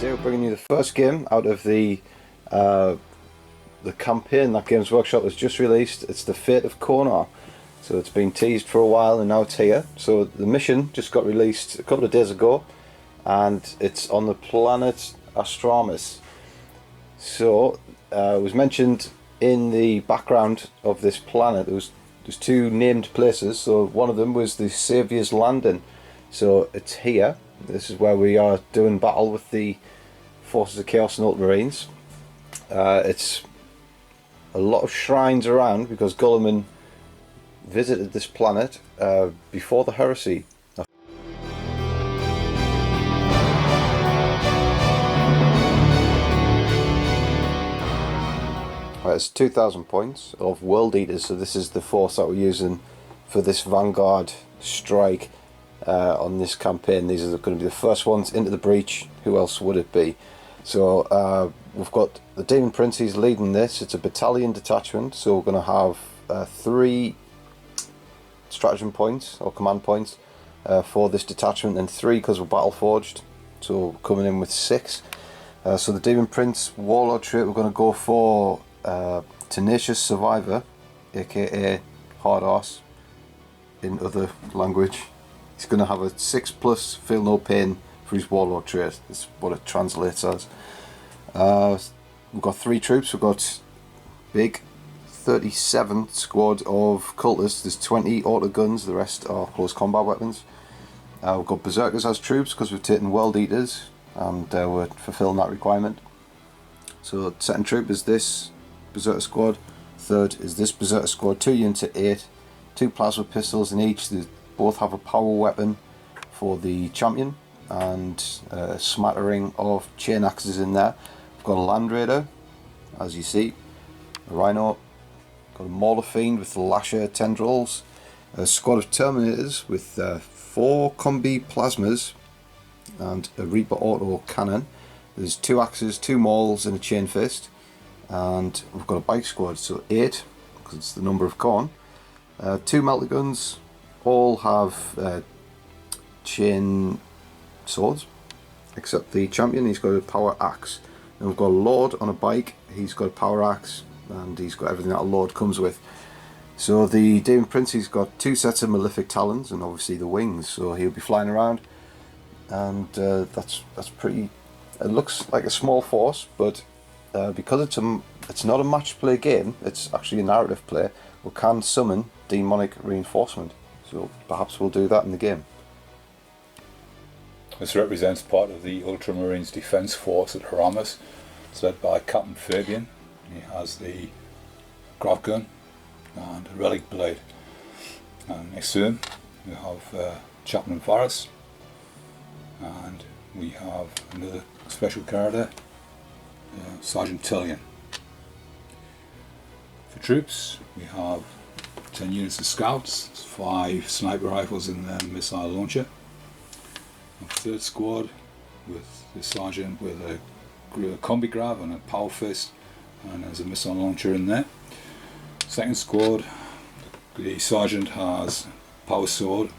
Today we're bringing you the first game out of the campaign that Games Workshop has just released. It's the Fate of Konor. So it's been teased for a while and now it's here. So the mission just got released a couple of days ago and it's on the planet Astarmis. So it was mentioned in the background of this planet there's two named places. So one of them was the Saviour's Landing. So it's here. This is where we are doing battle with the forces of Chaos and Ultramarines. It's a lot of shrines around because Gulliman visited this planet before the heresy. It's 2,000 points of World Eaters, so this is the force that we're using for this Vanguard strike on this campaign. These are going to be the first ones into the breach. Who else would it be? So we've got the Demon Princes leading this. It's a battalion detachment, so we're going to have 3 stratagem points or command points for this detachment and 3 because we're battle forged, so coming in with 6. So the Demon Prince Warlord trait we're going to go for Tenacious Survivor, aka Hard Arse in other language. He's going to have a 6+ feel no pain for his Warlord trait. That's what it translates as. We've got 3 troops. We've got big 37 squad of cultists. There's 20 auto guns, the rest are close combat weapons. We've got berserkers as troops because we've taken World Eaters and we're fulfilling that requirement. So second troop is this berserker squad, third is this berserker squad, 2 units of 8, 2 plasma pistols in each. They both have a power weapon for the champion and a smattering of chain axes in there. We've got a Land Raider, as you see, a Rhino, got a Mauler Fiend with the Lasher tendrils, a squad of Terminators with 4 combi plasmas and a Reaper auto cannon. There's 2 axes, 2 mauls and a chain fist, and we've got a bike squad, so 8 because it's the number of Khorne. 2 melter guns, all have chain swords except the champion. He's got a power axe. And we've got a Lord on a bike. He's got a power axe and he's got everything that a Lord comes with. So the Demon Prince, he's got 2 sets of malefic talons and obviously the wings, so he'll be flying around, and that's pretty. It looks like a small force, but because it's not a match play game, it's actually a narrative play. We can summon demonic reinforcement, so perhaps we'll do that in the game. This represents part of the Ultramarines defence force at Astarmis. It's led by Captain Fabian. He has the grav gun and a relic blade. And next to him we have Chaplain Varus, and we have another special character, Sergeant Tullian. For troops we have 10 units of scouts, 5 sniper rifles and a missile launcher. A third squad with the sergeant with a combi grav and a power fist, and there's a missile launcher in there. Second squad, the sergeant has power sword,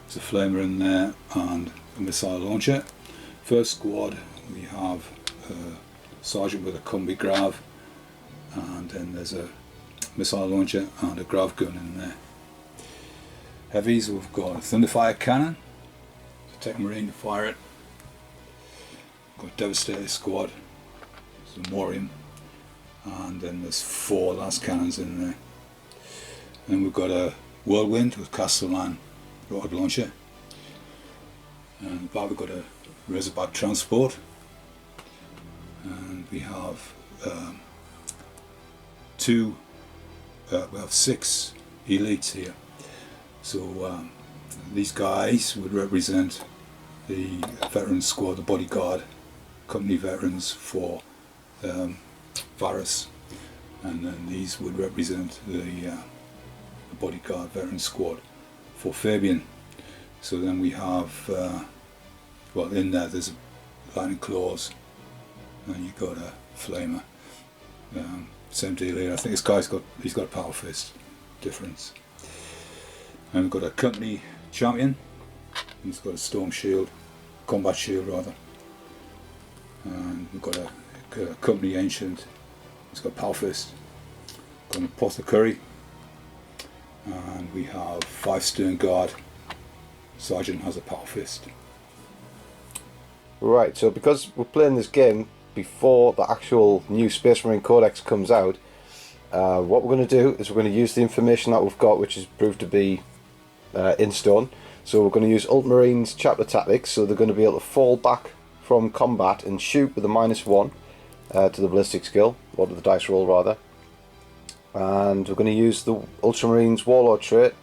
there's a flamer in there and a missile launcher. First squad we have a sergeant with a combi grav, and then there's a missile launcher and a grav gun in there. Heavies, we've got a Thunderfire cannon, Tech Marine to fire it. Got a Devastator squad, there's a Morium, and then there's 4 last cannons in there. Then we've got a Whirlwind with Castellan rocket launcher, and above we've got a Razorback transport, and we have we have 6 elites here. So these guys would represent the veteran squad, the bodyguard company veterans for Varus, and then these would represent the bodyguard veteran squad for Fabian. So then we have, well, in there there's a lightning claws, and you've got a flamer. Same deal here. I think this guy's got a power fist difference. And we've got a company champion. He's got a storm shield, combat shield rather. And we've got a company ancient. It's got power fist. Got an apothecary. And we have 5 stern guard. Sergeant has a power fist. Right, so because we're playing this game before the actual new Space Marine Codex comes out, what we're going to do is we're going to use the information that we've got, which has proved to be in stone. So we're going to use Ultramarines chapter tactics, so they're going to be able to fall back from combat and shoot with a -1 to the ballistic skill, or to the dice roll rather. And we're going to use the Ultramarines Warlord trait,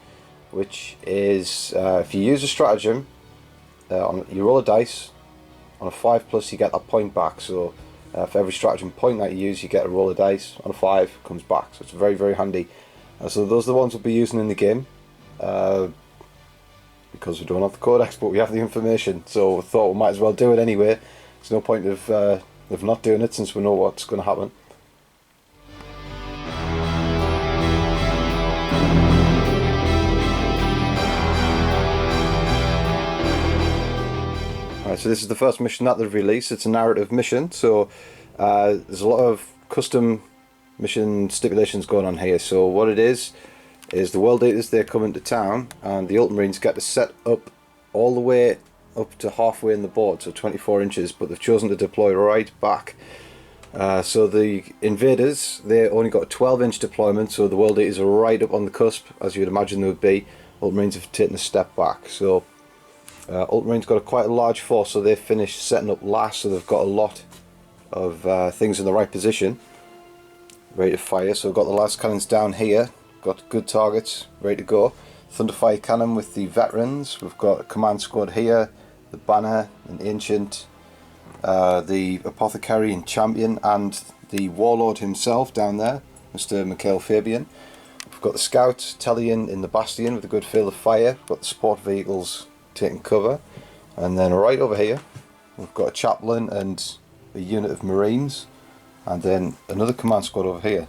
which is if you use a stratagem, you roll a dice. On a 5+, you get that point back. So for every stratagem point that you use, you get a roll of dice. On a 5, it comes back. So it's very, very handy. So those are the ones we'll be using in the game. Because we don't have the codex, but we have the information. So we thought we might as well do it anyway. There's no point of not doing it since we know what's going to happen. So this is the first mission that they've released. It's a narrative mission, so there's a lot of custom mission stipulations going on here. So what it is the World Eaters, they're coming to town, and the Ultramarines get to set up all the way up to halfway in the board, so 24 inches, but they've chosen to deploy right back. So the invaders, they only got a 12-inch deployment, so the World Eaters are right up on the cusp, as you would imagine they would be. Ultramarines have taken a step back, so Ultramarines got quite a large force, so they've finished setting up last, so they've got a lot of things in the right position, ready to fire. So we've got the last cannons down here, got good targets, ready to go. Thunderfire cannon with the veterans, we've got a command squad here, the banner, an ancient, the apothecary and champion, and the warlord himself down there, Mr. Mikhail Fabian. We've got the scout Telian in the bastion with a good field of fire, we've got the support vehicles taking cover, and then right over here we've got a chaplain and a unit of marines, and then another command squad over here.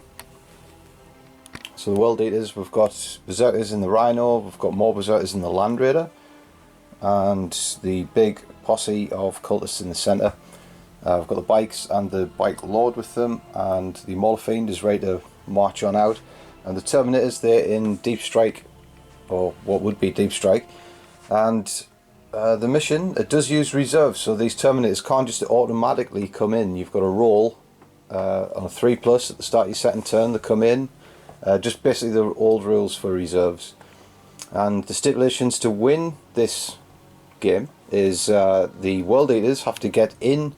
So the World Eaters, we've got berserkers in the Rhino, we've got more berserkers in the Land Raider, and the big posse of cultists in the centre. We've got the bikes and the bike lord with them, and the Mauler Fiend is ready to march on out, and the Terminators, they're in deep strike, or what would be deep strike. And the mission, it does use reserves, so these Terminators can't just automatically come in. You've got to roll on a 3+ at the start of your second turn. They come in, just basically the old rules for reserves. And the stipulations to win this game is the World Eaters have to get in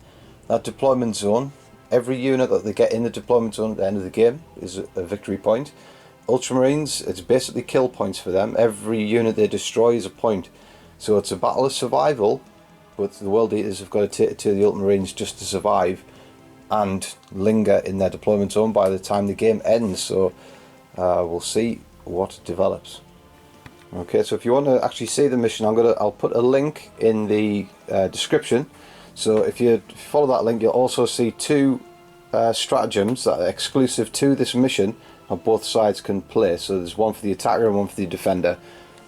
that deployment zone. Every unit that they get in the deployment zone at the end of the game is a victory point. Ultramarines, it's basically kill points for them. Every unit they destroy is a point. So it's a battle of survival, but the World Eaters have got to take it to the Ultramarines just to survive and linger in their deployment zone by the time the game ends. So we'll see what develops. Okay, so if you want to actually see the mission, I'll put a link in the description. So if you follow that link, you'll also see 2 stratagems that are exclusive to this mission, and both sides can play. So there's one for the attacker and one for the defender.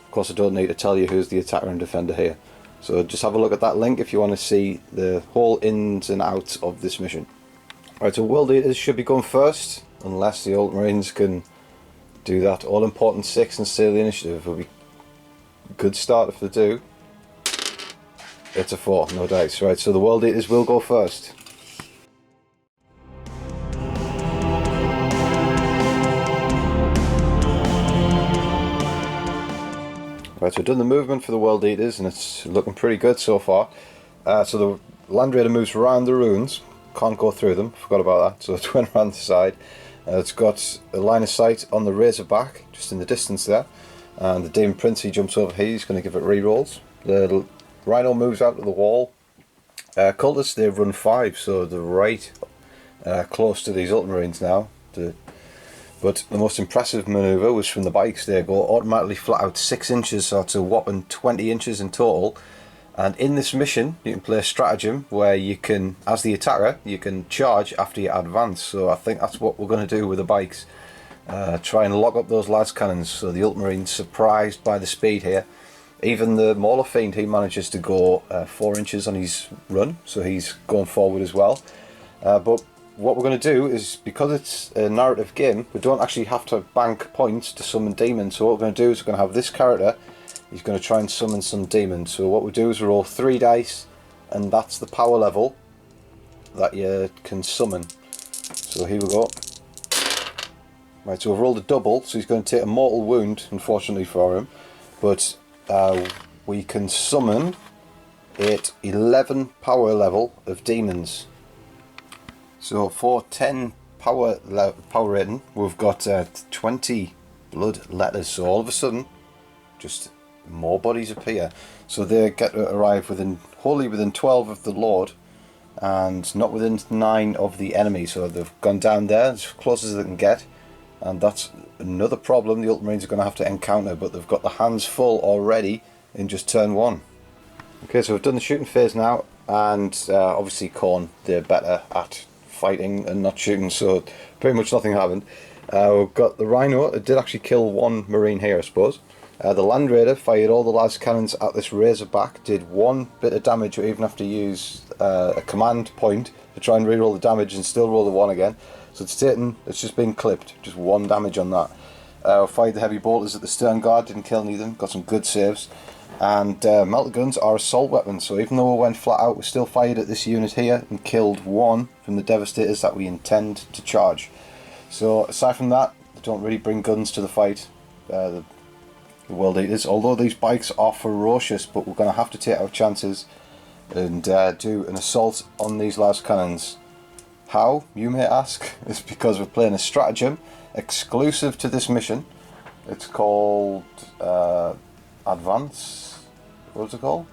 Of course, I don't need to tell you who's the attacker and defender here. So just have a look at that link if you want to see the whole ins and outs of this mission. Right, so World Eaters should be going first, unless the Ultramarines can do that all-important 6 and steal the initiative. It'll be a good start if they do. It's a 4, no dice. Right, so the World Eaters will go first. Right, so I've done the movement for the World Eaters, and it's looking pretty good so far. So the Land Raider moves around the ruins, can't go through them, forgot about that, so it went around the side. It's got a line of sight on the Razorback, just in the distance there, and the Demon Prince, he jumps over here, he's going to give it rerolls. The Rhino moves out to the wall. Cultists, they run 5, so they're right close to these Ultramarines now. But the most impressive manoeuvre was from the bikes. They go automatically flat out 6 inches, so it's a whopping 20 inches in total. And in this mission, you can play a stratagem where you can, as the attacker, you can charge after you advance. So I think that's what we're going to do with the bikes. Try and lock up those las cannons, so the Ultramarines, surprised by the speed here, Even the Mauler Fiend, he manages to go 4 inches on his run, so he's going forward as well. But what we're going to do is, because it's a narrative game, we don't actually have to bank points to summon demons. So what we're going to do is we're going to have this character, he's going to try and summon some demons. So what we do is we roll 3 dice, and that's the power level that you can summon. So here we go. Right, so we've rolled a double, so he's going to take a mortal wound, unfortunately for him. But we can summon 11 power level of demons. So for 10 power rating, we've got 20 blood letters. So all of a sudden, just more bodies appear. So they get to arrive wholly within 12 of the Lord, and not within 9 of the enemy. So they've gone down there as close as they can get, and that's another problem the Ultramarines are going to have to encounter. But they've got the hands full already in just turn 1. Okay, so we've done the shooting phase now, and obviously Khorne, they're better at fighting and not shooting, so pretty much nothing happened. We've got the Rhino. It did actually kill 1 Marine here, I suppose. The Land Raider fired all the las cannons at this Razorback, did 1 bit of damage. We even have to use a command point to try and reroll the damage and still roll the 1 again. So it's just been clipped, just 1 damage on that. Fired the heavy bolters at the stern guard, didn't kill any of them, got some good saves. And melter guns are assault weapons, so even though we went flat out, we still fired at this unit here and killed 1 from the Devastators that we intend to charge. So aside from that, they don't really bring guns to the fight, the World Eaters, although these bikes are ferocious. But we're going to have to take our chances and do an assault on these las cannons. How, you may ask? It's because we're playing a stratagem exclusive to this mission. It's called Advance. What's it called?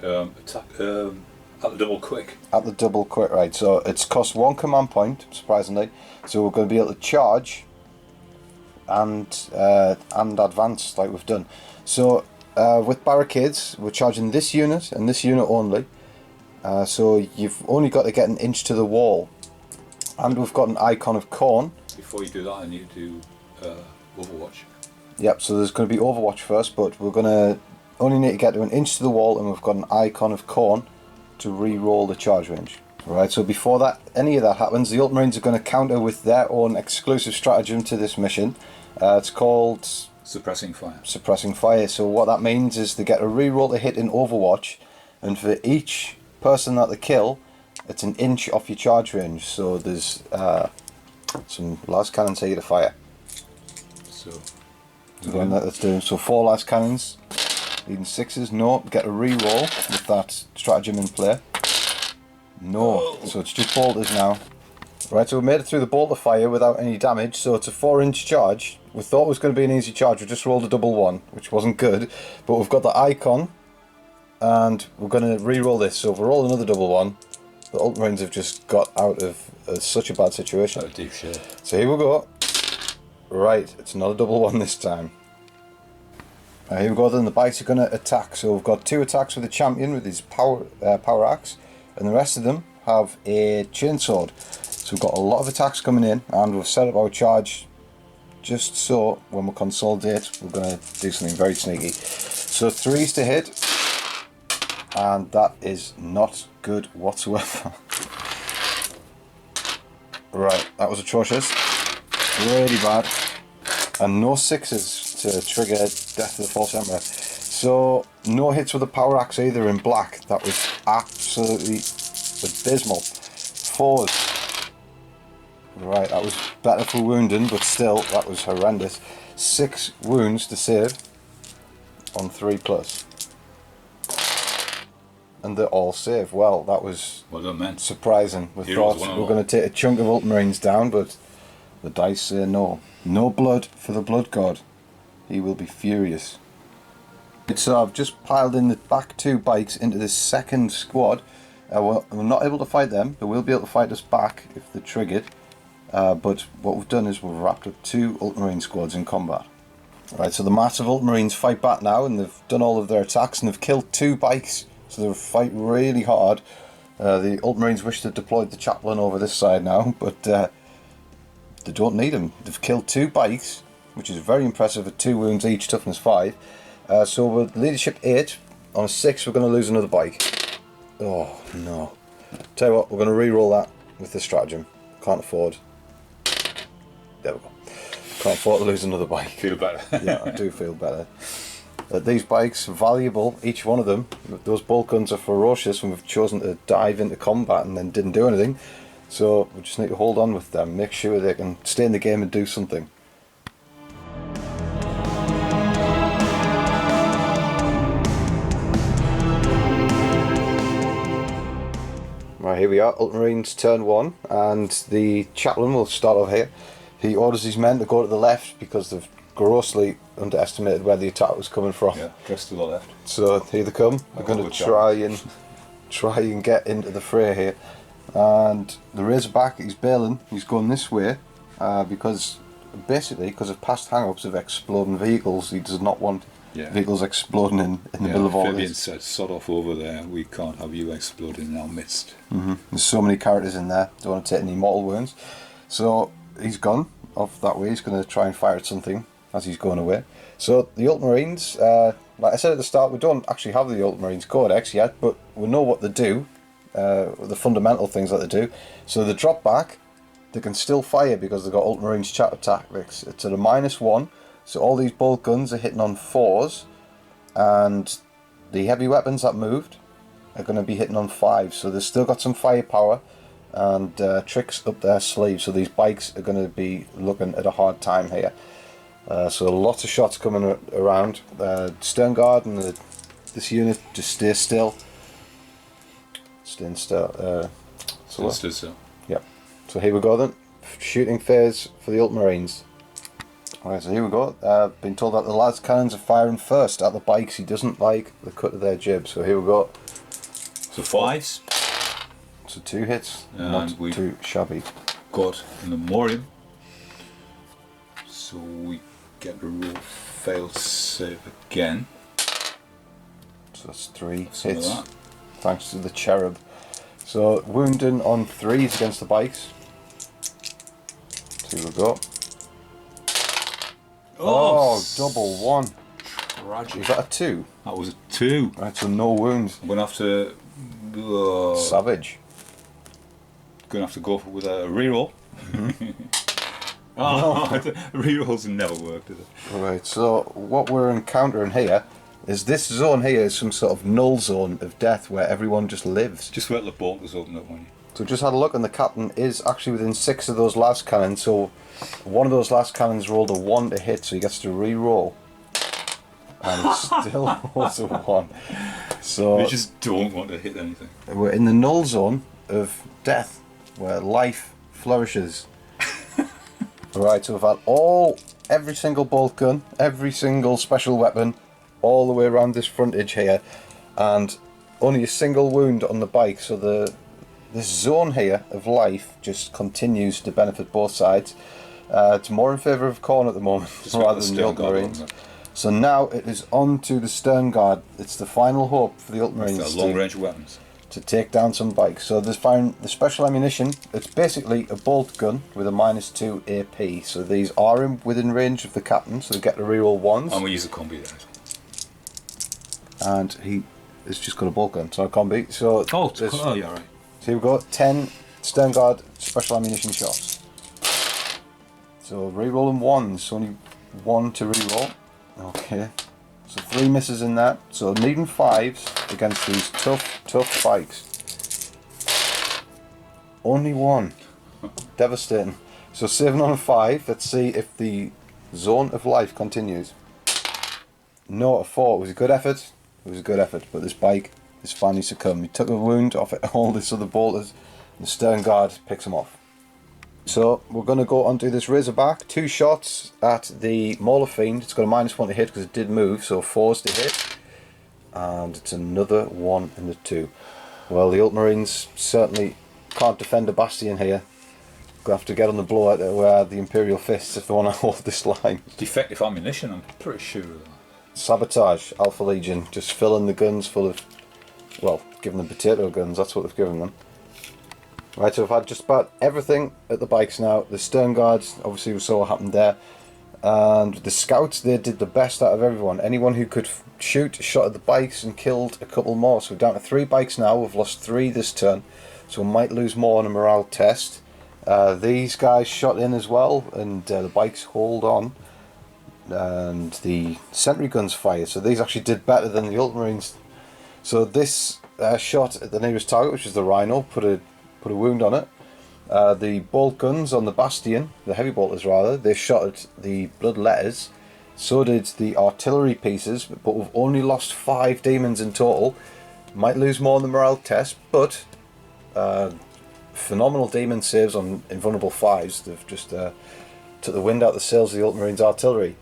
Attack at the double quick. At the double quick, right. So it's cost 1 command point, surprisingly. So we're going to be able to charge and advance like we've done. So with barricades, we're charging this unit and this unit only. So you've only got to get 1 inch to the wall. And we've got an icon of Khorne. Before you do that, I need to do Overwatch. Yep, so there's going to be Overwatch first, but we're going to only need to get to 1 inch to the wall, and we've got an icon of Khorne to re-roll the charge range. Right, so before that, any of that happens, the Ultramarines are going to counter with their own exclusive stratagem to this mission. It's called Suppressing Fire. Suppressing Fire. So what that means is they get a re-roll to hit in Overwatch, and for each person that they kill, it's 1 inch off your charge range. So there's some las cannons here to fire. So let's do so 4 las cannons, leading 6s. No, get a re-roll with that stratagem in play. No, so it's just bolters now. Right, so we made it through the bolter fire without any damage. So it's a 4 inch charge. We thought it was going to be an easy charge. We just rolled a double 1, which wasn't good. But we've got the icon, and we're going to re-roll this. So if we roll another double 1, the Ultramarines have just got out of such a bad situation. Oh, deep shit. So here we go. Right, it's not a double 1 this time. Here we go then, the bikes are going to attack. So we've got 2 attacks with the champion with his power axe, and the rest of them have a chainsword. So we've got a lot of attacks coming in, and we've set up our charge just so when we consolidate, we're going to do something very sneaky. So 3s to hit, and that is not good whatsoever. Right, that was atrocious. Really bad. And no 6s to trigger Death of the False Emperor. So no hits with the power axe either in black. That was absolutely abysmal. 4s. Right, that was better for wounding, but still, that was horrendous. 6 wounds to save on 3+. And they're all save. Well, that was well done, man. Surprising. We thought we were going to take a chunk of Ultramarines down, but the dice say no. No blood for the Blood God. He will be furious. So I've just piled in the back 2 bikes into this second squad. We're not able to fight them. They will be able to fight us back if they're triggered. But what we've done is we've wrapped up 2 Ultramarine squads in combat. Right, so the massive Ultramarines fight back now, and they've done all of their attacks, and they've killed 2 bikes. So they fight really hard. The Ultramarines wish to deploy the chaplain over this side now, but they don't need him. They've killed 2 bikes, which is very impressive at 2 wounds each, toughness 5. So with leadership 8, on a 6 we're going to lose another bike. Oh no. Tell you what, we're going to re-roll that with the stratagem. Can't afford. There we go. Can't afford to lose another bike. Feel better. Yeah, I do feel better. These bikes are valuable, each one of them. Those bolt guns are ferocious, and we've chosen to dive into combat and then didn't do anything. So we just need to hold on with them, make sure they can stay in the game and do something. Right, here we are, Ultramarines turn 1, and the chaplain will start off here. He orders his men to go to the left because they've grossly underestimated where the attack was coming from. Yeah, just to the left. So here they come. We're going to try and get into the fray here. And the Razorback, he's bailing. He's going this way because of past hang-ups of exploding vehicles. He does not want vehicles exploding in the middle of all Fabian this. said, "Sod off over there. We can't have you exploding in our midst." There's so many characters in there. Don't want to take any mortal wounds. So he's gone off that way. He's going to try and fire at something as he's going away. So the Ultramarines, like I said at the start, we don't actually have the Ultramarines Codex yet, but we know what they do, the fundamental things that they do. So they drop back, they can still fire because they've got Ultramarines chatter tactics. It's at a -1, so all these bolt guns are hitting on 4s, and the heavy weapons that moved are going to be hitting on 5s, so they've still got some firepower and tricks up their sleeve. So these bikes are going to be looking at a hard time here. So lots of shots coming around. Stern Guard and this unit just stay still. Staying still. Still. Yeah. So here we go then. Shooting phase for the Ultramarines. Alright, so here we go. Been told that the lad's cannons are firing first at the bikes. He doesn't like the cut of their jibs. So here we go. So 5s. So 2 hits. And not too shabby. Got in the Memoriam. So we get the roll fail save again. So that's 3 Some hits. of that. Thanks to the Cherub. So wounding on 3s against the bikes. So here we go. Oh, double 1. Tragic. Was that a 2? That was a 2. Right, so no wounds. I'm gonna have to. Savage. Gonna have to go with a reroll. Rerolls never work, do they? Right, so what we're encountering here is this zone here is some sort of null zone of death where everyone just lives. Just wait till the bolt was opened up, won't you? So just had a look, and the captain is actually within 6 of those last cannons, so one of those last cannons rolled a 1 to hit, so he gets to re-roll. And it still was a 1. So We just don't want to hit anything. we're in the null zone of death, where life flourishes. Right, so we've had every single bolt gun, every single special weapon, all the way around this frontage here, and only a single wound on the bike. So this zone here of life just continues to benefit both sides. It's more in favour of Konor at the moment rather than the Ultramarines. So now it is on to the Stern Guard. It's the final hope for the Ultramarines. Long range weapons. To take down some bikes. So there's firing the special ammunition. It's basically a bolt gun with a -2 AP. So these are within range of the captain, so they get to reroll 1s. I'm gonna use a combi there. And he has just got a bolt gun, so a combi. So Yeah, right. so here we go. 10 Stern Guard special ammunition shots. So rerolling 1s, only 1 to reroll. Okay. So 3 misses in that. So needing 5s against these tough bikes. Only 1. Devastating. So 7 on a 5. Let's see if the zone of life continues. No, a 4. It was a good effort. It was a good effort. But this bike has finally succumbed. He took a wound off it, all this other bolters. And the Stern Guard picks him off. So we're going to go onto this Razorback. 2 shots at the Mauler Fiend. It's got a -1 to hit because it did move, so 4s to hit. And it's another 1 and a 2. Well, the Ultramarines certainly can't defend a bastion here. Gonna have to get on the blow out where the Imperial Fists if they want to hold this line. Defective ammunition, I'm pretty sure of that. Sabotage, Alpha Legion, just filling the guns full of, well, giving them potato guns, that's what they've given them. Right, so we've had just about everything at the bikes now. The Stern Guards, obviously we saw what happened there. And the scouts, they did the best out of everyone. Anyone who could shoot shot at the bikes and killed a couple more. So we're down to 3 bikes now. We've lost 3 this turn, so we might lose more on a morale test. These guys shot in as well, and the bikes hold on. And the sentry guns fire, so these actually did better than the Ultramarines. So this shot at the nearest target, which is the Rhino, put a wound on it. The bolt guns on the Bastion, the heavy bolters rather, they shot at the bloodletters. So did the artillery pieces, but we've only lost 5 demons in total. Might lose more on the morale test, but phenomenal demon saves on invulnerable 5s. They've just took the wind out the sails of the Ultramarines artillery.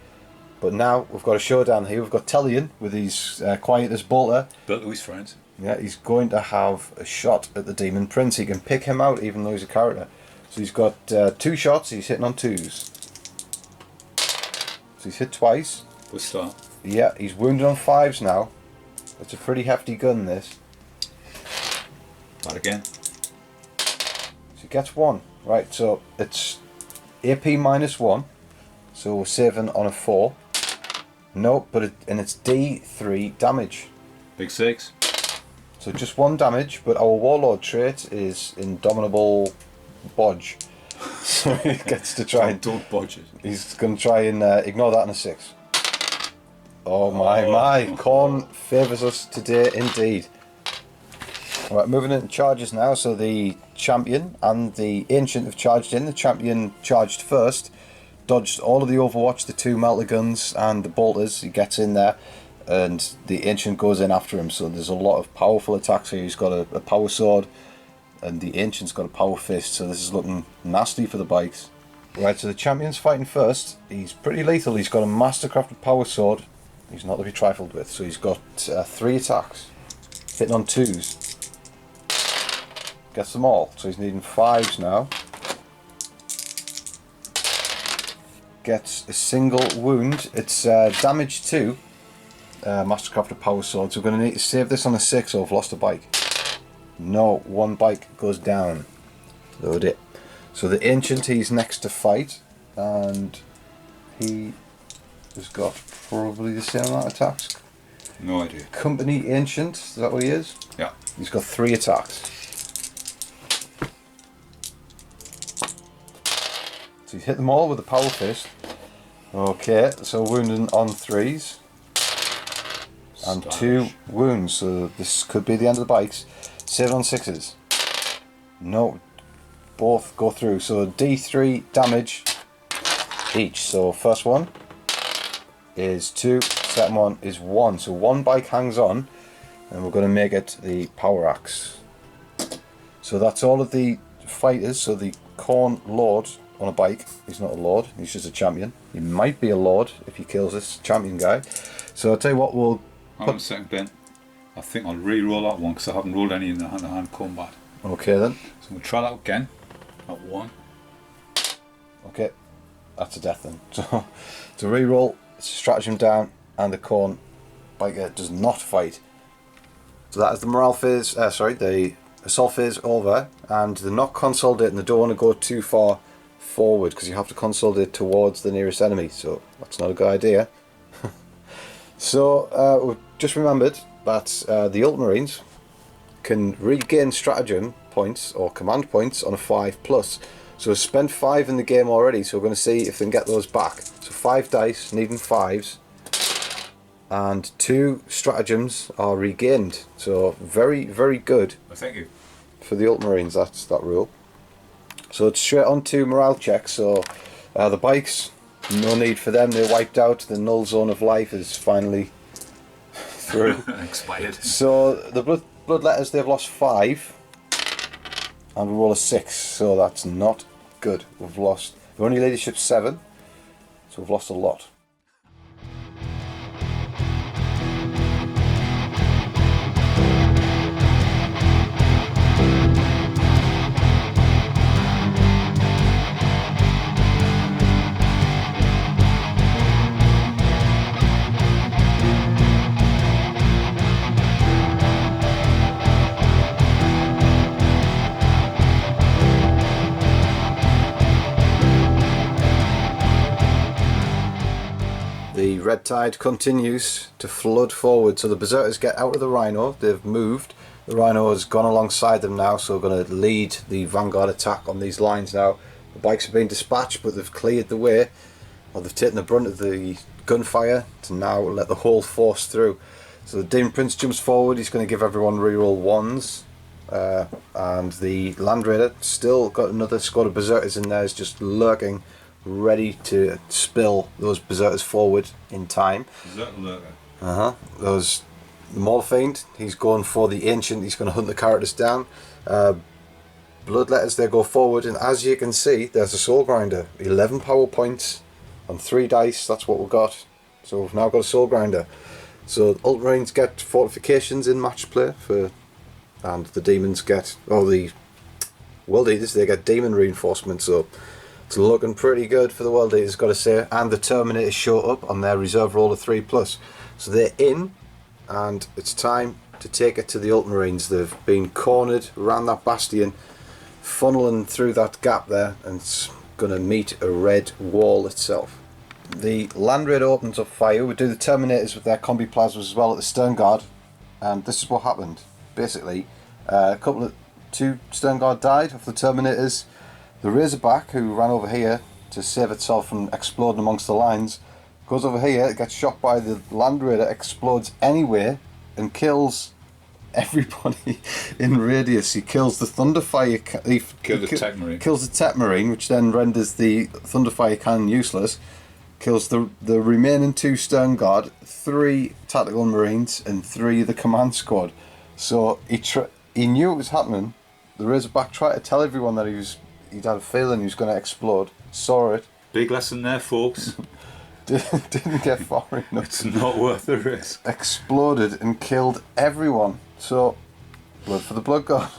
But now we've got a showdown here. We've got Tellian with his quietest bolter. Built to his friends. Yeah, he's going to have a shot at the Demon Prince. He can pick him out even though he's a character. So he's got 2 shots. He's hitting on 2s. So he's hit twice. Good start. Yeah, he's wounded on 5s now. That's a pretty hefty gun, this. That again. So he gets 1. Right, so it's AP -1. So we're saving on a 4. No, but it's D3 damage. Big 6. So just 1 damage, but our Warlord trait is Indomitable Bodge. So he gets to try and... Don't bodge it. He's going to try and ignore that in a 6. Oh my. Khorne favours us today indeed. Right, moving into charges now. So the Champion and the Ancient have charged in. The Champion charged first. Dodged all of the Overwatch, the 2 melter guns and the bolters. He gets in there. And the Ancient goes in after him, so there's a lot of powerful attacks here. He's got a power sword, and the Ancient's got a power fist, so this is looking nasty for the bikes. Right, so the Champion's fighting first. He's pretty lethal. He's got a mastercrafted power sword. He's not to be trifled with, so he's got 3 attacks. Hitting on 2s. Gets them all, so he's needing 5s now. Gets a single wound. It's damage 2. Mastercrafted power sword, so we're going to need to save this on a 6 or I've lost a bike. No, 1 bike goes down. Load it. So the Ancient, he's next to fight, and he has got probably the same amount of attacks. No idea. Company Ancient, is that what he is? Yeah. He's got 3 attacks. So he's hit them all with a power fist. Okay, so wounding on 3s. And 2 wounds, so this could be the end of the bikes. 7 on 6s. No, both go through. So D3 damage each. So first one is 2, second one is 1. So 1 bike hangs on, and we're going to make it the power axe. So that's all of the fighters. So the Khorne Lord on a bike. He's not a Lord, he's just a Champion. He might be a Lord if he kills this Champion guy. So I'll tell you what, we'll... Hang on a second, Ben. I think I'll re-roll that one because I haven't rolled any in the hand-to-hand combat. Okay then. So we'll try that again. At 1. Okay, that's a death then. So to re-roll, stratagem down, and the Khorne biker does not fight. So that is the morale phase, the assault phase over, and they're not consolidating. They don't want to go too far forward because you have to consolidate towards the nearest enemy, so that's not a good idea. So we've just remembered that the Ultramarines can regain stratagem points or command points on a 5+. So we've spent 5 in the game already, so we're going to see if they can get those back. So 5 dice, needing 5s, and 2 stratagems are regained. So very, very good. Well, thank you. For the Ultramarines, that's that rule. So it's straight on to morale checks. So the bikes, no need for them, they're wiped out. The null zone of life is finally through. Expired. So the bloodletters, they've lost 5, and we roll a 6, so that's not good. We've only leadership 7, so we've lost a lot. red tide continues to flood forward. So the berserkers get out of the rhino. They've moved. The rhino has gone alongside them now, so we're going to lead the vanguard attack on these lines now. The bikes have been dispatched, but they've cleared the way, or they've taken the brunt of the gunfire to now let the whole force through. So the Demon Prince jumps forward. He's going to give everyone reroll ones, and the Land Raider still got another squad of berserkers in there, is just lurking, ready to spill those berserkers forward in time. Berserker lurker. Those the Maul Fiend, he's going for the Ancient. He's going to hunt the characters down. Bloodletters, they go forward, and as you can see, there's a Soul Grinder. 11 power points on 3 dice. That's what we've got. So we've now got a Soul Grinder. So Ultramarines get fortifications in match play and the demons get, or the World Eaters, they get demon reinforcement. So it's looking pretty good for the World Eaters, got to say. And the Terminators show up on their reserve roll of 3+. So they're in, and it's time to take it to the Ultramarines. They've been cornered around that bastion, funneling through that gap there, and it's going to meet a red wall itself. The Land Raider opens up fire. We do the Terminators with their combi plasmas as well at the stern guard, and this is what happened. Basically, two stern guard died of the Terminators. The Razorback, who ran over here to save itself from exploding amongst the lines, goes over here, gets shot by the Land Raider, explodes anyway, and kills everybody in radius. He kills the Thunderfire. Kills the Tech Marine, which then renders the Thunderfire cannon useless. Kills the remaining 2 stern guard, 3 tactical marines, and 3 of the command squad. So he knew it was happening. The Razorback tried to tell everyone that he'd had a feeling he was going to explode. Saw it. Big lesson there, folks. Didn't get far enough. It's not worth the risk. Exploded and killed everyone. So, blood for the blood god.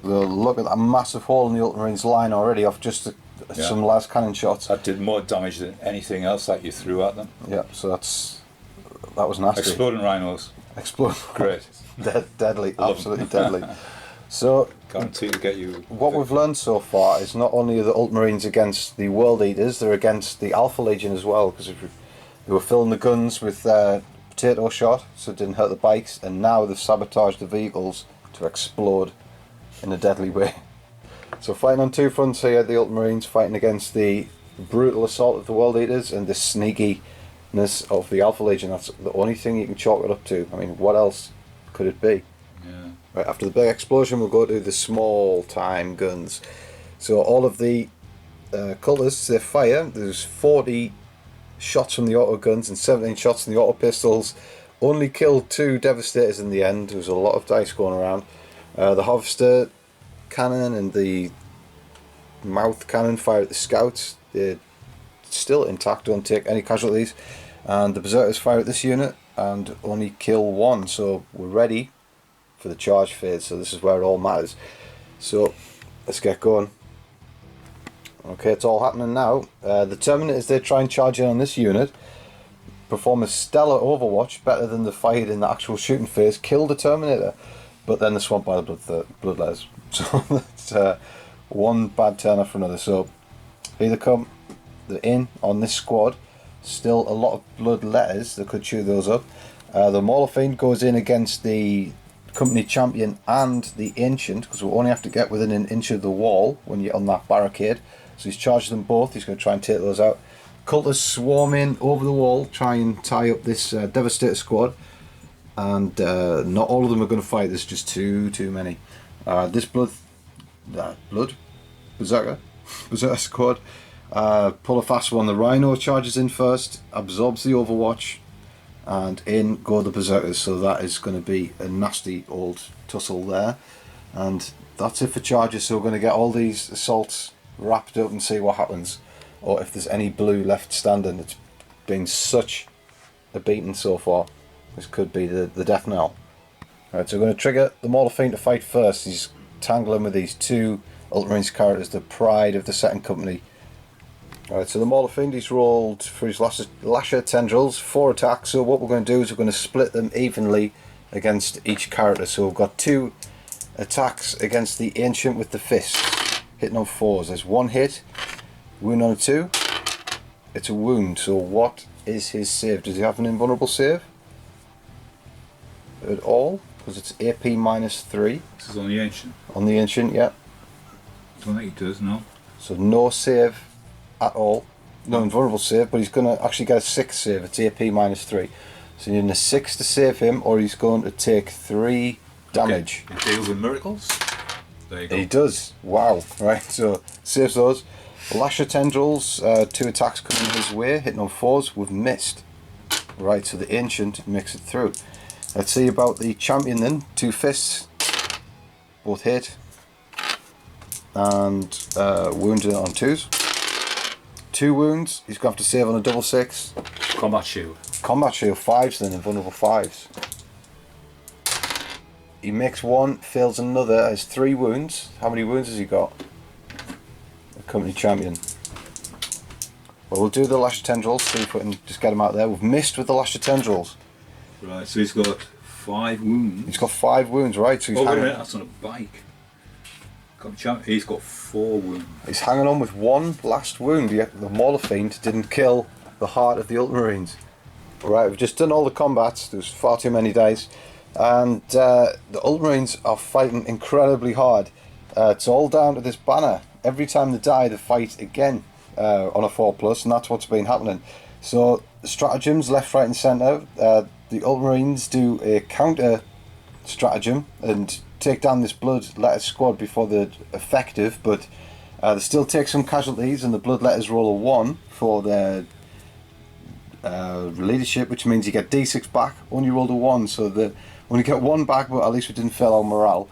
Look at that massive hole in the Ultramarines line already off just some last cannon shots. That did more damage than anything else that you threw at them. Yeah, so that was nasty. Exploding rhinos. Great. Deadly, absolutely deadly. So, guaranteed to get you. What we've learned so far is not only are the Ultramarines against the World Eaters, they're against the Alpha Legion as well, because they were filling the guns with potato shot, so it didn't hurt the bikes, and now they've sabotaged the vehicles to explode in a deadly way. So fighting on 2 fronts here, the Ultramarines fighting against the brutal assault of the World Eaters and the sneakiness of the Alpha Legion. That's the only thing you can chalk it up to. I mean, what else could it be? Yeah. Right, after the big explosion, we'll go to the small time guns. So all of the cultists, they fire. There's 40 shots from the auto guns and 17 shots from the auto pistols. Only killed 2 devastators in the end. There was a lot of dice going around. The harvester cannon and the mouth cannon fire at the scouts. They're still intact, don't take any casualties. And the berserkers fire at this unit and only kill 1. So we're ready for the charge phase. So this is where it all matters. So let's get going. Okay, it's all happening now. The Terminators, they try and charge in on this unit, perform a stellar overwatch, better than the fight in the actual shooting phase, kill the Terminator, but then they're swamped by the Bloodletters. So that's one bad turn after another. So here they come, they're in on this squad. Still a lot of Bloodletters, they could chew those up. The Maul Fiend goes in against the company champion and the Ancient, because we only have to get within an inch of the wall when you're on that barricade. So he's charged them both. He's going to try and take those out. Cultists swarm in over the wall, try and tie up this Devastator squad, and not all of them are going to fight. There's just too many. This Berserker squad pull a fast one. The Rhino charges in first, absorbs the Overwatch, and in go the Berserkers. So that is going to be a nasty old tussle there, and that's it for charges. So we're going to get all these assaults wrapped up and see what happens, or if there's any blue left standing. It's been such a beating so far. This could be the death knell. Alright, so we're going to trigger the Maul Fiend to fight first. He's tangling with these 2 Ultramarines characters, the pride of the second company. Alright, so the Maul Fiend, he's rolled for his Lasher Tendrils, 4 attacks. So what we're going to do is we're going to split them evenly against each character. So we've got 2 attacks against the Ancient with the fists, hitting on 4s. There's 1 hit, wound on a 2, it's a wound. So what is his save? Does he have an invulnerable save at all? Because it's AP -3. This is on the Ancient. On the Ancient, yeah. Don't think he does, no. So no save at all. No invulnerable save, but he's going to actually get a 6 save. It's AP -3. So you need a 6 to save him, or he's going to take 3 damage. Okay. He deals in miracles. There you go. He does. Wow. Right, so saves those. Lash of Tendrils, 2 attacks coming his way, hitting on 4s. We've missed. Right, so the Ancient makes it through. Let's see about the Champion then. 2 fists. Both hit. And wounded on 2s. 2 wounds. He's going to have to save on a double 6. Combat shield. Combat shield 5s then, invulnerable 5s. He makes 1, fails another, has 3 wounds. How many wounds has he got? The company champion. Well, we'll do the Lash of Tendrils, see if we can just get him out there. We've missed with the Lash of Tendrils. Right, so he's got 5 wounds. He's got 5 wounds, right? So he's wait a hanging, minute, that's on a bike. He's got 4 wounds. he's hanging on with 1 last wound. The Mauler Fiend didn't kill the heart of the Ultramarines. Right, we've just done all the combats. There's far too many dice. And the Ultramarines are fighting incredibly hard. It's all down to this banner. Every time they die, they fight again on a 4+, and that's what's been happening. So, stratagems left, right, and centre. The Ultramarines do a counter stratagem and take down this Bloodletter squad before they're effective, but they still take some casualties, and the Bloodletters roll a 1 for their leadership, which means you get D6 back. Only rolled a 1, so the only get 1 back, but at least we didn't fail our morale.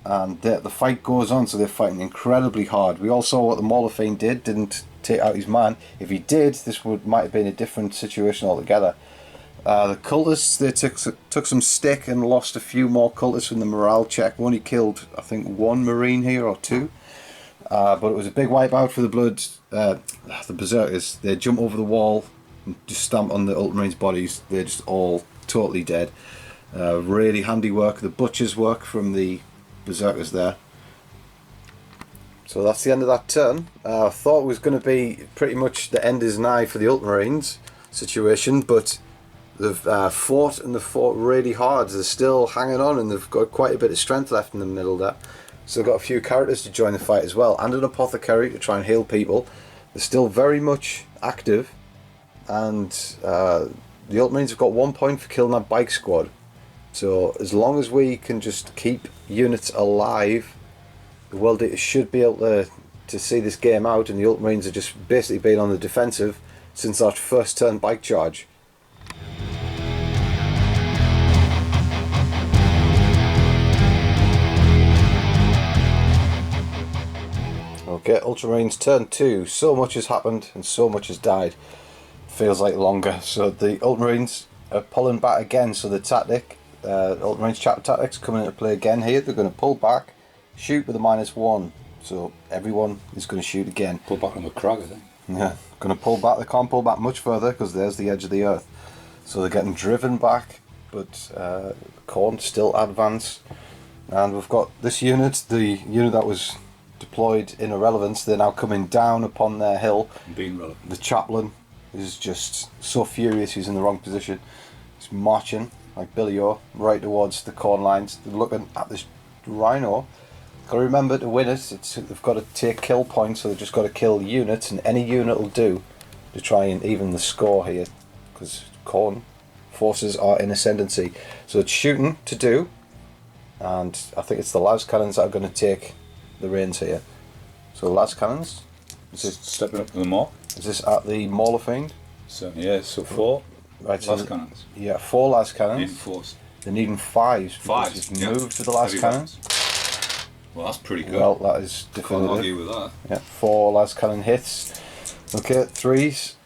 And the fight goes on, so they're fighting incredibly hard. We all saw what the Mauler Fiend didn't take out his man. If he did, this might have been a different situation altogether. The cultists, they took some stick and lost a few more cultists from the morale check. We only killed, I think, 1 Marine here, or 2. But it was a big wipeout for the Berserkers. They jump over the wall and just stamp on the Ultramarines' bodies. They're just all totally dead. Really handy work, the butcher's work from the Berserkers there. So that's the end of that turn. I thought it was going to be pretty much the end is nigh for the Ultramarines situation, but they've fought, and they've fought really hard. They're still hanging on, and they've got quite a bit of strength left in the middle there. So they've got a few characters to join the fight as well, and an apothecary to try and heal people. They're still very much active, and the Ultramarines have got 1 point for killing that bike squad. So as long as we can just keep units alive, the World Eaters should be able to see this game out, and the Ultramarines have just basically been on the defensive since that first turn bike charge. Okay, Ultramarines turn 2. So much has happened and so much has died. Feels like longer. So the Ultramarines are pulling back again, so the tactic, Ultramarines chapter tactics coming into play again here. They're going to pull back, shoot with a -1. So everyone is going to shoot again. Pull back on the crag, I think. Yeah, going to pull back. They can't pull back much further because there's the edge of the earth. So they're getting driven back, but Khorne still advance. And we've got this unit, the unit that was deployed in Irrelevance. They're now coming down upon their hill. Being relevant. The chaplain is just so furious he's in the wrong position. He's marching like Billy O right towards the Khorne lines. They're looking at this rhino. Got to remember, to win it, they've got to take kill points, so they've just got to kill units, and any unit will do to try and even the score here, because Khorne forces are in ascendancy. So it's shooting to do, and I think it's the las cannons that are going to take the reins here. So las cannons, is this Stepping up to the mark. Is this at the Mauler Fiend? Certainly, yeah. So 4 Right, las cannons. Yeah, 4 las cannons. Reinforced. They're needing 5s. 5s. Just moved to the las Heavy cannons. Well, that's pretty good. Well, that is Can't definitive. argue with that. Yeah, 4 las cannon hits. Okay, 3s.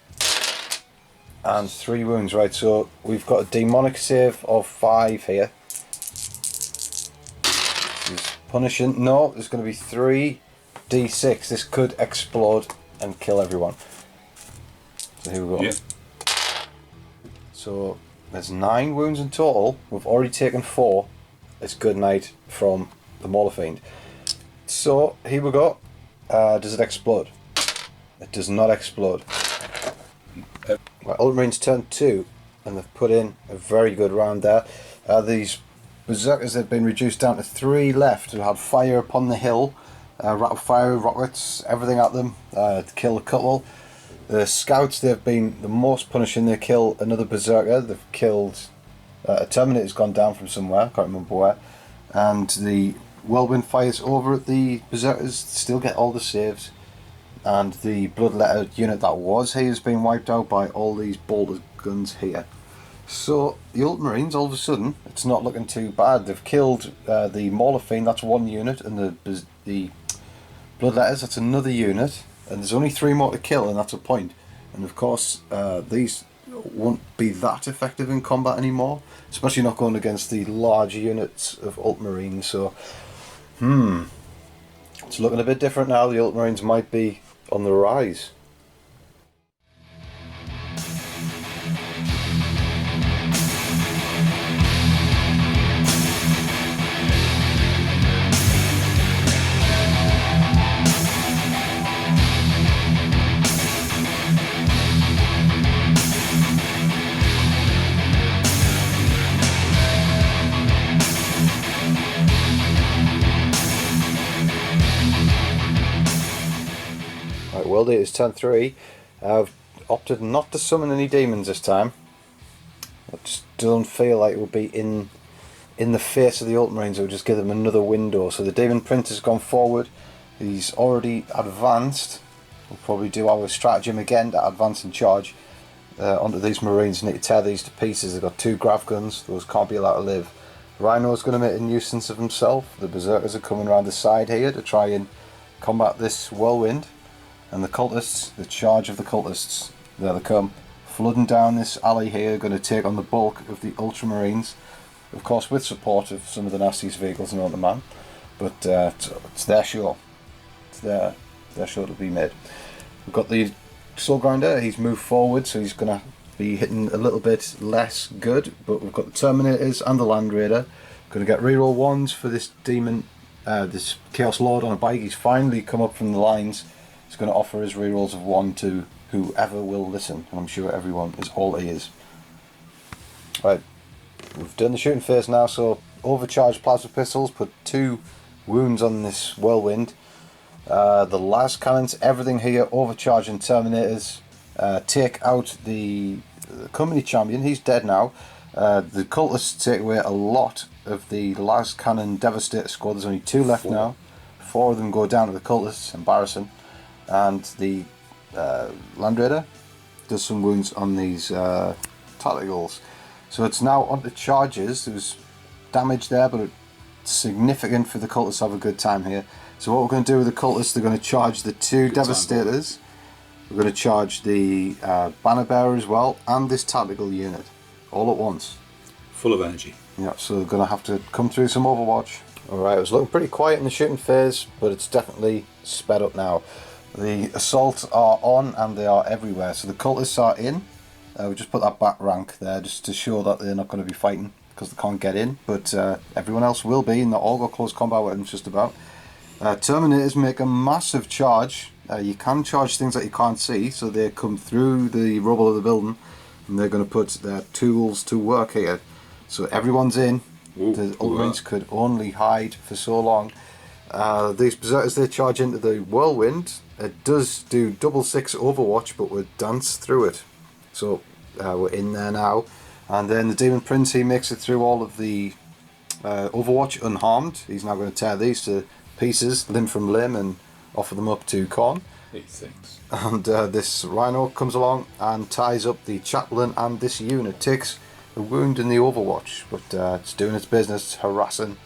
And 3 wounds, right, so we've got a demonic save of 5 here. This is punishing. No, there's going to be 3d6. This could explode and kill everyone. So here we go. Yeah. So there's 9 wounds in total. We've already taken 4. It's good night from the Mauler Fiend. So here we go. Does it explode? It does not explode. Right, Ultramarines turn 2, and they've put in a very good round there. These berserkers have been reduced down to 3 left who had fire upon the hill, rattle fire, rockets, everything at them, to kill a couple. The scouts, they've been the most punishing. They kill another berserker. They've killed a Terminator's gone down from somewhere, can't remember where, and the whirlwind fires over at the berserkers, still get all the saves. And the bloodletter unit that was here has been wiped out by all these bolter guns here. So the Ultramarines, all of a sudden, it's not looking too bad. They've killed the Mauler Fiend, that's 1 unit, and the bloodletters, that's another unit, and there's only 3 more to kill, and that's a point. And of course, these won't be that effective in combat anymore, especially not going against the large units of Ultramarines. So, it's looking a bit different now. The Ultramarines might be on the rise. Right, World Eaters turn 3. I've opted not to summon any demons this time. I just don't feel like it will be in the face of the Ultramarines. It will just give them another window. So the Demon Prince has gone forward. He's already advanced. We'll probably do our stratagem again to advance and charge onto these Marines. Need to tear these to pieces. They've got 2 grav guns. Those can't be allowed to live. Rhino's going to make a nuisance of himself. The Berserkers are coming around the side here to try and combat this whirlwind. And the cultists, the charge of the cultists, there they come, flooding down this alley here, going to take on the bulk of the Ultramarines, of course with support of some of the nastiest vehicles known to man, but it's their show, it's their show to be made. We've got the Soul Grinder, he's moved forward, so he's going to be hitting a little bit less good, but we've got the Terminators and the Land Raider, going to get reroll 1s for this demon, this Chaos Lord on a bike. He's finally come up from the lines. He's going to offer his rerolls of 1 to whoever will listen, and I'm sure everyone is all ears. Right, we've done the shooting phase now, so overcharged plasma pistols, put 2 wounds on this whirlwind. The las cannons, everything here, overcharging Terminators. Take out the company champion, he's dead now. The cultists take away a lot of the las cannon Devastator squad. There's only 2 left now. 4 of them go down to the cultists, embarrassing. And the Land Raider does some wounds on these tacticals. So it's now on the charges. There's damage there, but it's significant for the cultists to have a good time here. So what we're going to do with the cultists, they're going to charge the 2 Devastators. We're going to charge the Banner Bearer as well, and this tactical unit, all at once. Full of energy. Yeah, so they're going to have to come through some Overwatch. Alright, it was looking pretty quiet in the shooting phase, but it's definitely sped up now. The assaults are on and they are everywhere. So the cultists are in. We just put that back rank there just to show that they're not going to be fighting because they can't get in. But everyone else will be, and they all got close combat with them just about. Terminators make a massive charge. You can charge things that you can't see, so they come through the rubble of the building and they're going to put their tools to work here. So everyone's in. Ooh, the Ultramarines could only hide for so long. These Berserkers, they charge into the whirlwind. It does do double 6 Overwatch, but we'll dance through it. So we're in there now. And then the Demon Prince, he makes it through all of the Overwatch unharmed. He's now going to tear these to pieces, limb from limb, and offer them up to Khorne. He thinks. And this Rhino comes along and ties up the Chaplain, and this unit takes a wound in the Overwatch, but it's doing its business, it's harassing.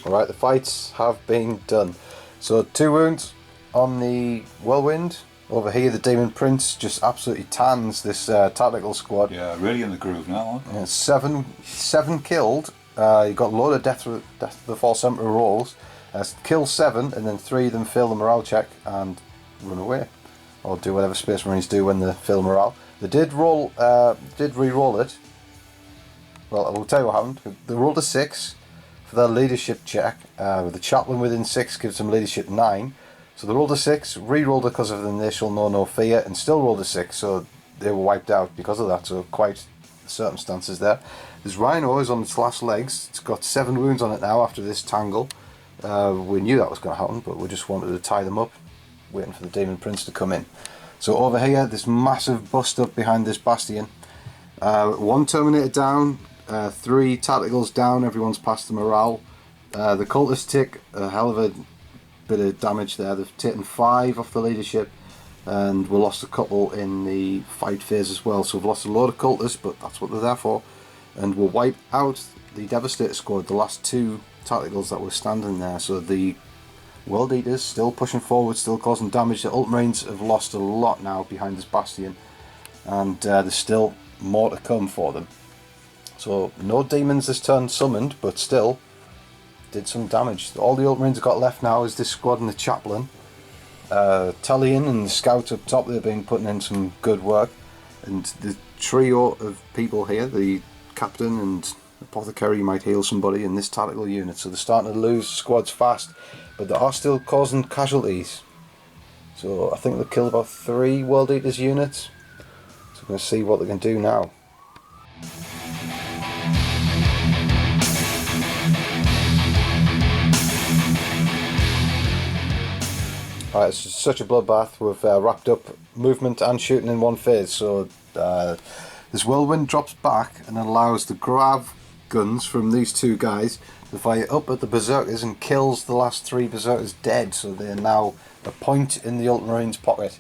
Alright, the fights have been done. So 2 wounds on the Whirlwind. Over here the Demon Prince just absolutely tans this tactical squad. Yeah, really in the groove now. Yeah, 7 killed. You got a load of Death of the False Emperor rolls. Kill 7 and then 3 of them fail the morale check and run away. Or do whatever Space Marines do when they fail morale. They did re-roll it. Well, I will tell you what happened. They rolled a 6 for their leadership check. With the Chaplain within 6 gives them leadership 9. So they rolled a 6, re-rolled it because of the initial no fear, and still rolled a 6, so they were wiped out because of that, so quite circumstances there. This Rhino is on its last legs. It's got 7 wounds on it now after this tangle. We knew that was going to happen, but we just wanted to tie them up, waiting for the Demon Prince to come in. So over here, this massive bust up behind this bastion. 1 Terminator down, 3 tacticals down, everyone's past the morale. The cultists take a hell of a bit of damage there. They've taken 5 off the leadership, and we lost a couple in the fight phase as well. So we've lost a load of cultists, but that's what they're there for. And we'll wipe out the Devastator squad, the last 2 tacticals that were standing there. So the World Eaters still pushing forward, still causing damage. The Ultramarines have lost a lot now behind this bastion, and there's still more to come for them. So no demons this turn summoned, but still did some damage. All the Ultramarines have got left now is this squad and the Chaplain. Tullian and the Scouts up top, they've been putting in some good work. And the trio of people here, the Captain and Apothecary might heal somebody in this tactical unit. So they're starting to lose squads fast, but they are still causing casualties. So I think they've killed about 3 World Eaters units. So we're going to see what they can do now. Alright, it's such a bloodbath. We've wrapped up movement and shooting in one phase. So this whirlwind drops back and allows the grav guns from these 2 guys to fire up at the berserkers and kills the last 3 berserkers dead. So they're now a point in the Ultramarines' pocket.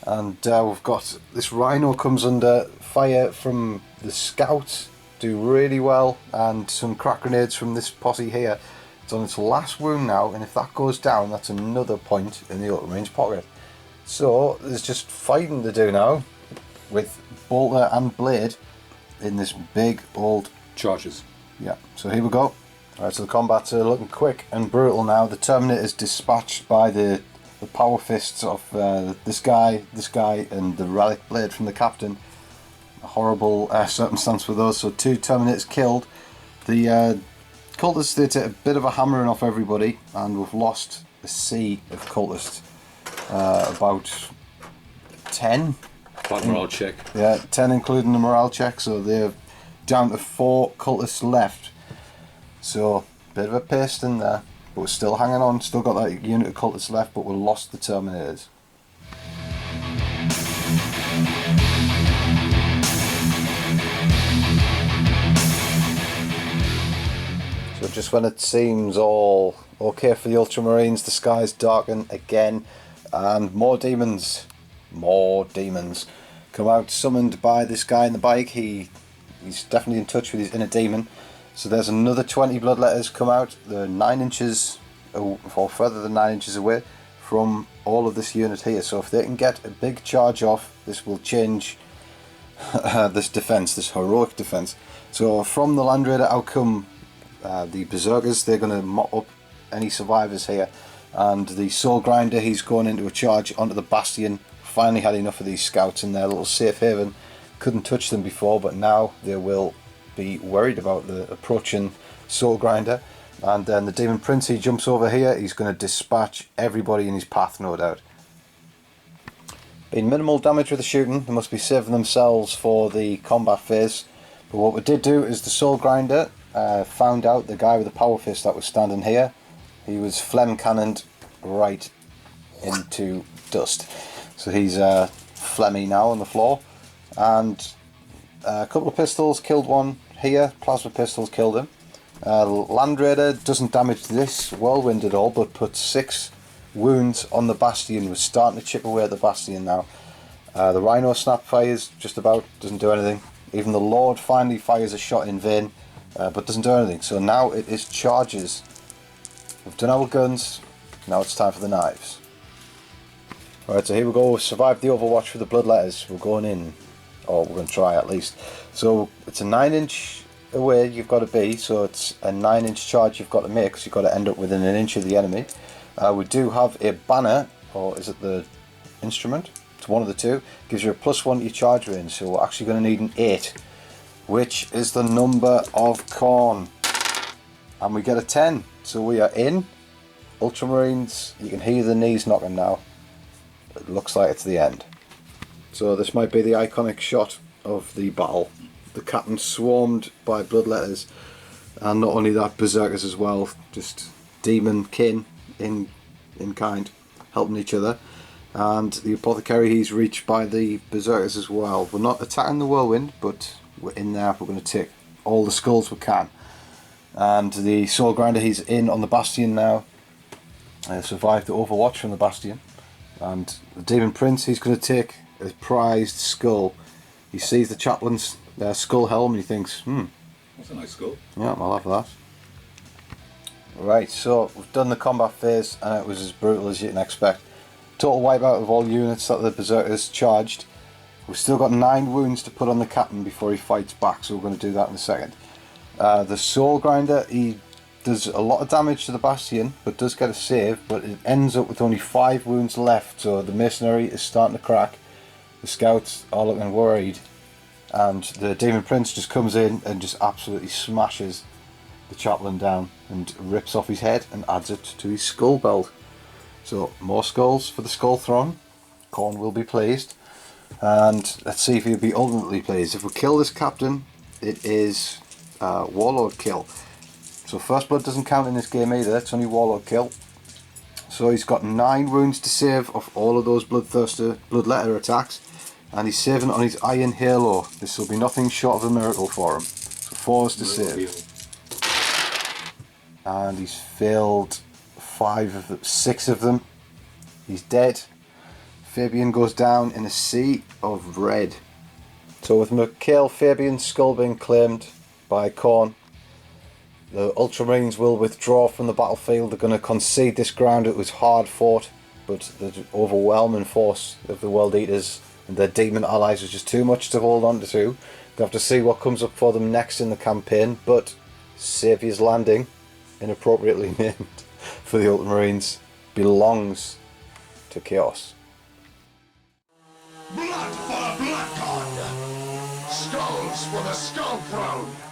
And we've got this Rhino comes under fire from the Scouts, do really well, and some crack grenades from this posse here. It's on its last wound now, and if that goes down, that's another point in the Ultramarines' pocket. So there's just fighting to do now with Bolter and Blade in this big old charges. Yeah, so here we go. Alright, so the combats are looking quick and brutal now. The Terminator is dispatched by the power fists of this guy, and the relic blade from the Captain. A horrible circumstance for those. So 2 Terminators killed. The cultists, they take a bit of a hammering off everybody, and we've lost a sea of cultists. About 10. Bad morale check. Yeah, 10 including the morale check, so they're down to 4 cultists left. So, bit of a paste in there, but we're still hanging on. Still got that unit of cultists left, but we lost the Terminators. So just when it seems all okay for the Ultramarines, the skies darken again, and more demons come out, summoned by this guy in the bike. He's definitely in touch with his inner demon. So there's another 20 bloodletters come out. They're 9 inches, or further than 9 inches away from all of this unit here. So if they can get a big charge off, this will change this defense, this heroic defense. So from the Land Raider out come the Berserkers. They're going to mop up any survivors here. And the Soul Grinder, he's going into a charge onto the Bastion. Finally had enough of these scouts in their little safe haven. Couldn't touch them before, but now they will be worried about the approaching Soul Grinder. And then the Demon Prince, he jumps over here. He's going to dispatch everybody in his path, no doubt. Been minimal damage with the shooting. They must be saving themselves for the combat phase. But what we did do is the Soul Grinder found out the guy with the power fist that was standing here. He was phlegm cannoned right into dust. So he's phlegmy now on the floor. And a couple of pistols killed one here. Plasma pistols killed him. Land Raider doesn't damage this whirlwind at all, but puts 6 wounds on the Bastion. We're starting to chip away at the Bastion now. The Rhino snap fires just about, doesn't do anything. Even the Lord finally fires a shot in vain, but doesn't do anything. So now it is charges. We've done our guns, now it's time for the knives. Alright, so here we go. We've survived the Overwatch for the Bloodletters. We're going in, or we're going to try at least. So it's a 9-inch away you've got to be, so it's a 9-inch charge you've got to make, because you've got to end up within an inch of the enemy. We do have a banner, or is it the instrument? It's one of the two. Gives you a +1 to your charge range, so we're actually going to need an 8, which is the number of Khorne. And we get a 10, so we are in. Ultramarines, you can hear the knees knocking now. It looks like it's the end. So this might be the iconic shot of the battle. The captain swarmed by bloodletters, and not only that, berserkers as well, just demon kin in kind, helping each other. And the apothecary, he's reached by the berserkers as well. We're not attacking the whirlwind, but we're in there. We're going to take all the skulls we can. And the soul grinder, he's in on the bastion now. Survived the overwatch from the bastion. And the demon prince, he's going to take a prized skull. He sees the chaplain's skull helm and he thinks, That's a nice skull. yeah, I'll have that. Right, so we've done the combat phase and it was as brutal as you can expect. Total wipeout of all units that the berserkers charged. We've still got 9 wounds to put on the captain before he fights back, so we're going to do that in a second. The soul grinder, he does a lot of damage to the bastion, but does get a save, but it ends up with only 5 wounds left, so the masonry is starting to crack. The scouts are looking worried, and the demon prince just comes in and just absolutely smashes the chaplain down and rips off his head and adds it to his skull belt. So more skulls for the skull throne. Khorne will be pleased, and let's see if he'll be ultimately pleased. If we kill this captain, it is warlord kill. So first blood doesn't count in this game either, it's only warlord kill. So he's got 9 wounds to save off all of those bloodletter attacks, and he's saving on his iron halo. This will be nothing short of a miracle for him. So 4 is to save. And he's failed 6 of them. He's dead. Fabian goes down in a sea of red. So with Mikhail Fabian's skull being claimed by Khorne, the Ultramarines will withdraw from the battlefield. They're going to concede this ground. It was hard fought, but the overwhelming force of the World Eaters and their demon allies was just too much to hold on to. They have to see what comes up for them next in the campaign, but Saviour's Landing, inappropriately named for the Ultramarines, belongs to Chaos. Blood for the Blood God! Skulls for the Skull Throne!